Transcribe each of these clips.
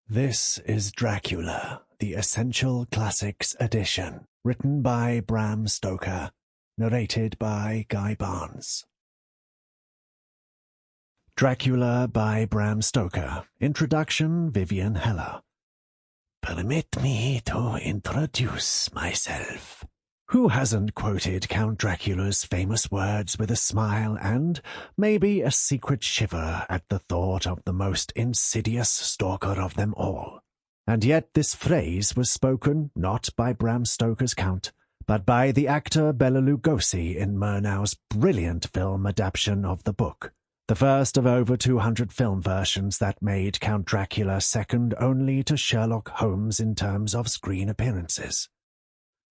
This is Dracula, the Essential Classics edition, written by Bram Stoker, narrated by Guy Barnes. Dracula by Bram Stoker. Introduction, Vivian Heller. Permit me to introduce myself. Who hasn't quoted Count Dracula's famous words with a smile and maybe a secret shiver at the thought of the most insidious stalker of them all? And yet this phrase was spoken not by Bram Stoker's Count, but by the actor Bela Lugosi in Murnau's brilliant film adaptation of the book, the first of over 200 film versions that made Count Dracula second only to Sherlock Holmes in terms of screen appearances.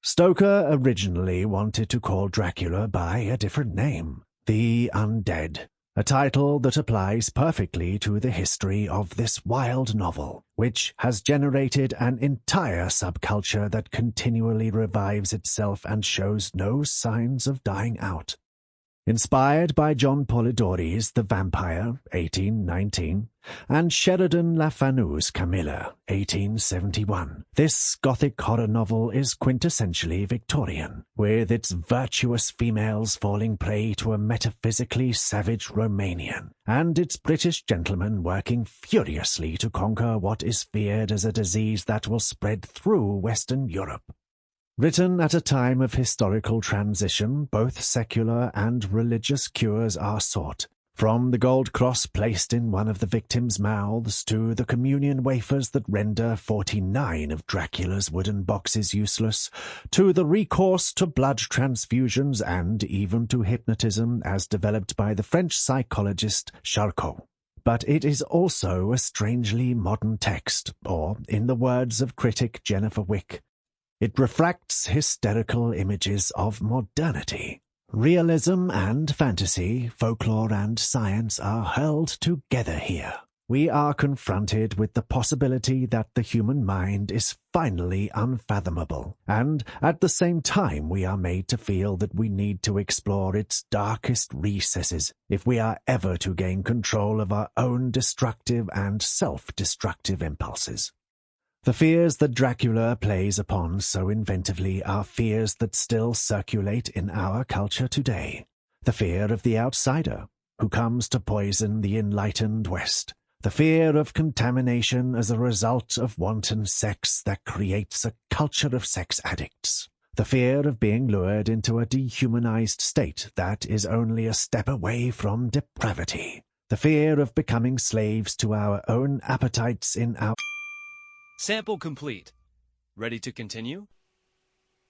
Stoker originally wanted to call Dracula by a different name, the Undead, a title that applies perfectly to the history of this wild novel, which has generated an entire subculture that continually revives itself and shows no signs of dying out. Inspired by John Polidori's The Vampire, 1819, and Sheridan Le Fanu's Camilla, 1871, this Gothic horror novel is quintessentially Victorian, with its virtuous females falling prey to a metaphysically savage Romanian, and its British gentlemen working furiously to conquer what is feared as a disease that will spread through Western Europe. Written at a time of historical transition, both secular and religious cures are sought, from the gold cross placed in one of the victims' mouths to the communion wafers that render 49 of Dracula's wooden boxes useless, to the recourse to blood transfusions and even to hypnotism as developed by the French psychologist Charcot. But it is also a strangely modern text, or, in the words of critic Jennifer Wick, it refracts hysterical images of modernity. Realism and fantasy, folklore and science are held together here. We are confronted with the possibility that the human mind is finally unfathomable, and at the same time we are made to feel that we need to explore its darkest recesses if we are ever to gain control of our own destructive and self-destructive impulses. The fears that Dracula plays upon so inventively are fears that still circulate in our culture today. The fear of the outsider, who comes to poison the enlightened West. The fear of contamination as a result of wanton sex that creates a culture of sex addicts. The fear of being lured into a dehumanized state that is only a step away from depravity. The fear of becoming slaves to our own appetites in our... Sample complete. Ready to continue?